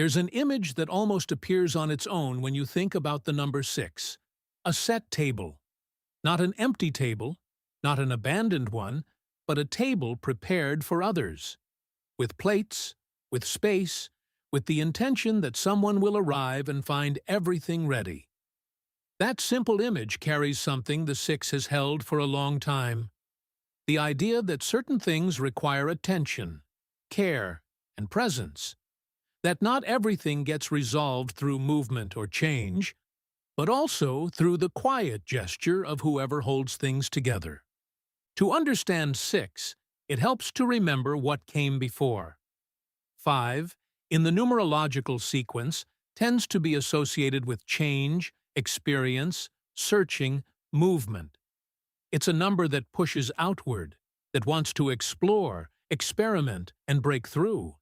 There's an image that almost appears on its own when you think about the number 6. A set table. Not an empty table, not an abandoned one, but a table prepared for others. With plates, with space, with the intention that someone will arrive and find everything ready. That simple image carries something the 6 has held for a long time. The idea that certain things require attention, care, and presence. That not everything gets resolved through movement or change, but also through the quiet gesture of whoever holds things together. To understand 6, it helps to remember what came before. 5, in the numerological sequence, tends to be associated with change, experience, searching, movement. It's a number that pushes outward, that wants to explore, experiment, and break through.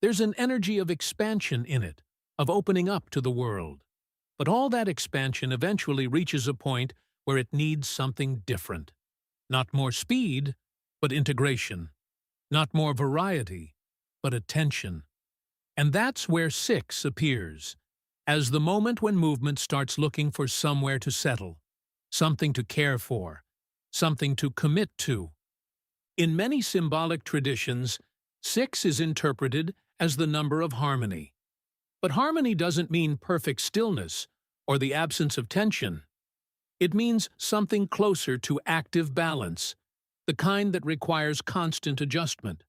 There's an energy of expansion in it, of opening up to the world. But all that expansion eventually reaches a point where it needs something different. Not more speed, but integration. Not more variety, but attention. And that's where 6 appears, as the moment when movement starts looking for somewhere to settle, something to care for, something to commit to. In many symbolic traditions, 6 is interpreted as the number of harmony. But harmony doesn't mean perfect stillness or the absence of tension. It means something closer to active balance, the kind that requires constant adjustment,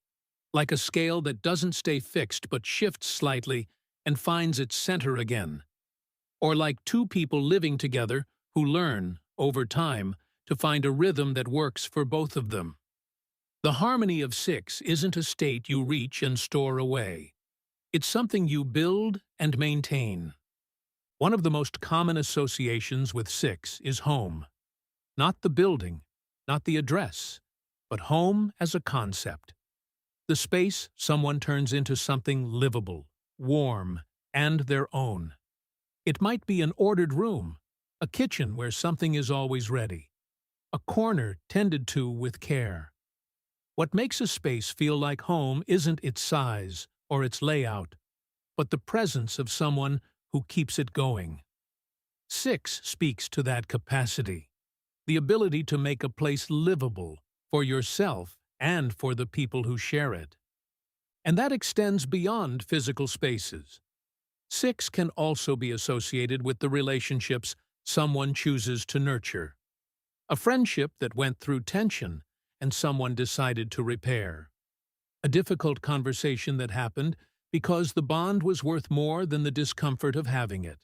like a scale that doesn't stay fixed but shifts slightly and finds its center again. Or like two people living together who learn, over time, to find a rhythm that works for both of them. The harmony of 6 isn't a state you reach and store away. It's something you build and maintain. One of the most common associations with 6 is home. Not the building, not the address, but home as a concept. The space someone turns into something livable, warm, and their own. It might be an ordered room, a kitchen where something is always ready, a corner tended to with care. What makes a space feel like home isn't its size or its layout, but the presence of someone who keeps it going. 6 speaks to that capacity, the ability to make a place livable for yourself and for the people who share it. And that extends beyond physical spaces. 6 can also be associated with the relationships someone chooses to nurture. A friendship that went through tension and someone decided to repair. A difficult conversation that happened because the bond was worth more than the discomfort of having it.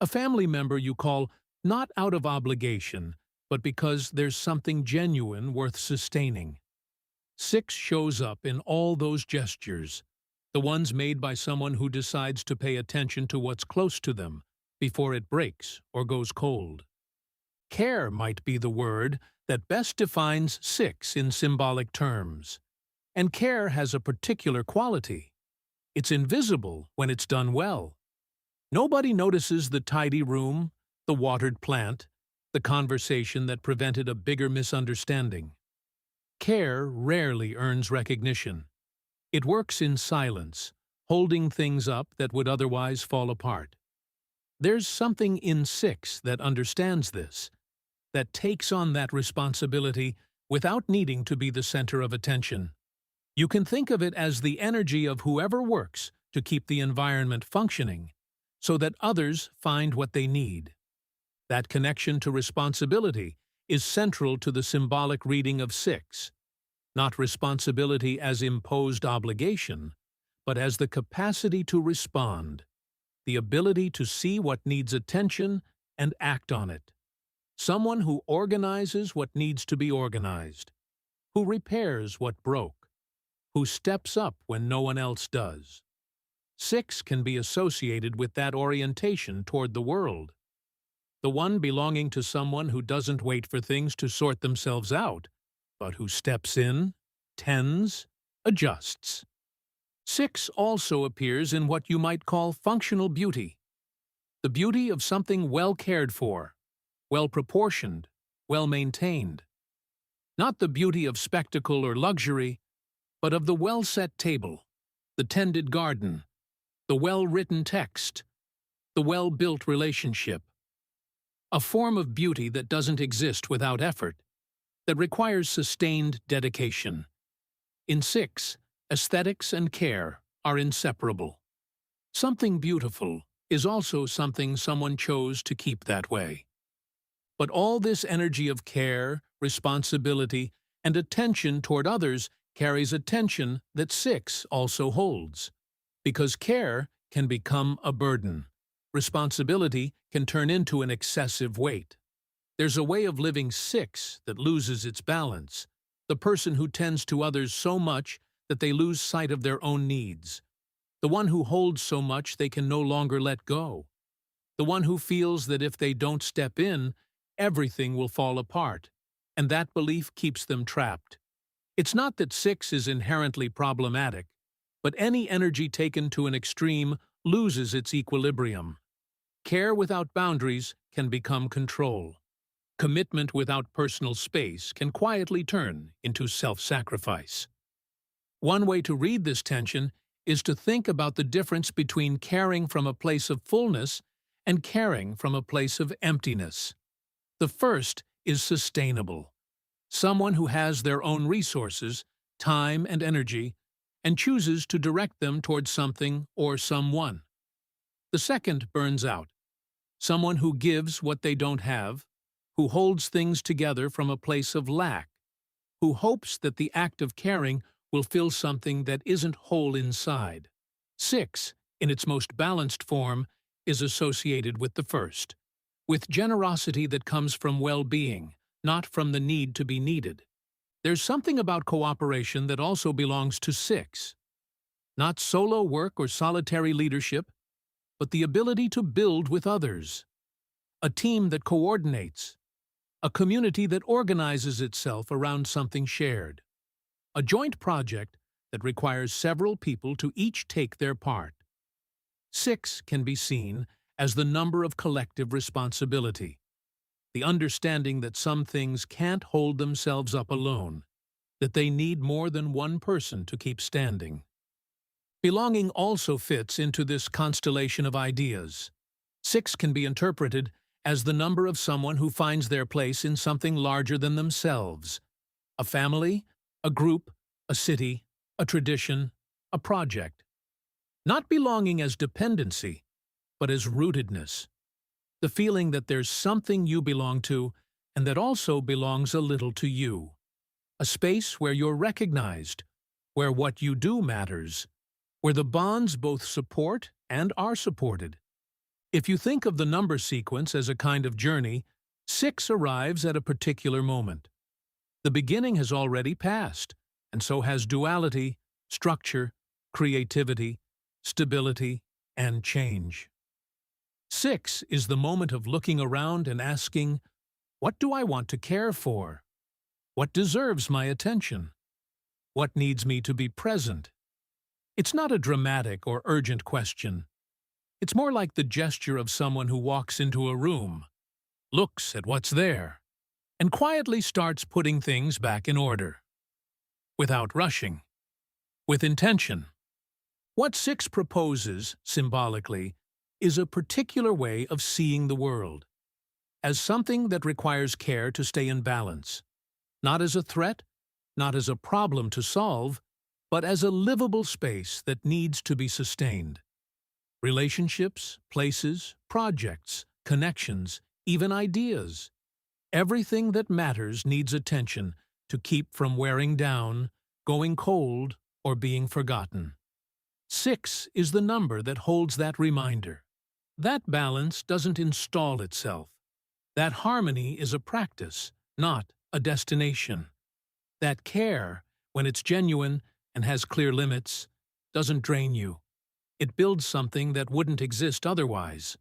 A family member you call not out of obligation, but because there's something genuine worth sustaining. 6 shows up in all those gestures, the ones made by someone who decides to pay attention to what's close to them before it breaks or goes cold. Care might be the word that best defines 6 in symbolic terms. And care has a particular quality. It's invisible when it's done well. Nobody notices the tidy room, the watered plant, the conversation that prevented a bigger misunderstanding. Care rarely earns recognition. It works in silence, holding things up that would otherwise fall apart. There's something in 6 that understands this, that takes on that responsibility without needing to be the center of attention. You can think of it as the energy of whoever works to keep the environment functioning, so that others find what they need. That connection to responsibility is central to the symbolic reading of 6. Not responsibility as imposed obligation, but as the capacity to respond, the ability to see what needs attention and act on it. Someone who organizes what needs to be organized, who repairs what broke, who steps up when no one else does. 6 can be associated with that orientation toward the world. The one belonging to someone who doesn't wait for things to sort themselves out, but who steps in, tends, adjusts. 6 also appears in what you might call functional beauty. The beauty of something well cared for, well proportioned, well maintained. Not the beauty of spectacle or luxury, but of the well-set table, the tended garden, the well-written text, the well-built relationship. A form of beauty that doesn't exist without effort, that requires sustained dedication. In 6, aesthetics and care are inseparable. Something beautiful is also something someone chose to keep that way. But all this energy of care, responsibility, and attention toward others carries a tension that 6 also holds. Because care can become a burden. Responsibility can turn into an excessive weight. There's a way of living 6 that loses its balance. The person who tends to others so much that they lose sight of their own needs. The one who holds so much they can no longer let go. The one who feels that if they don't step in, everything will fall apart, and that belief keeps them trapped. It's not that 6 is inherently problematic, but any energy taken to an extreme loses its equilibrium. Care without boundaries can become control. Commitment without personal space can quietly turn into self-sacrifice. One way to read this tension is to think about the difference between caring from a place of fullness and caring from a place of emptiness. The first is sustainable. Someone who has their own resources, time and energy, and chooses to direct them towards something or someone. The second burns out. Someone who gives what they don't have, who holds things together from a place of lack, who hopes that the act of caring will fill something that isn't whole inside. 6, in its most balanced form, is associated with the first, with generosity that comes from well-being, not from the need to be needed. There's something about cooperation that also belongs to 6. Not solo work or solitary leadership, but the ability to build with others. A team that coordinates. A community that organizes itself around something shared. A joint project that requires several people to each take their part. 6 can be seen as the number of collective responsibility. The understanding that some things can't hold themselves up alone, that they need more than one person to keep standing. Belonging also fits into this constellation of ideas. 6 can be interpreted as the number of someone who finds their place in something larger than themselves. A family, a group, a city, a tradition, a project. Not belonging as dependency, but as rootedness. The feeling that there's something you belong to and that also belongs a little to you. A space where you're recognized, where what you do matters, where the bonds both support and are supported. If you think of the number sequence as a kind of journey, 6 arrives at a particular moment. The beginning has already passed, and so has duality, structure, creativity, stability, and change. 6 is the moment of looking around and asking, what do I want to care for? What deserves my attention? What needs me to be present? It's not a dramatic or urgent question. It's more like the gesture of someone who walks into a room, looks at what's there, and quietly starts putting things back in order. Without rushing. With intention. What 6 proposes, symbolically, is a particular way of seeing the world, as something that requires care to stay in balance, not as a threat, not as a problem to solve, but as a livable space that needs to be sustained. Relationships, places, projects, connections, even ideas. Everything that matters needs attention to keep from wearing down, going cold, or being forgotten. 6 is the number that holds that reminder. That balance doesn't install itself. That harmony is a practice, not a destination. That care, when it's genuine and has clear limits, doesn't drain you. It builds something that wouldn't exist otherwise.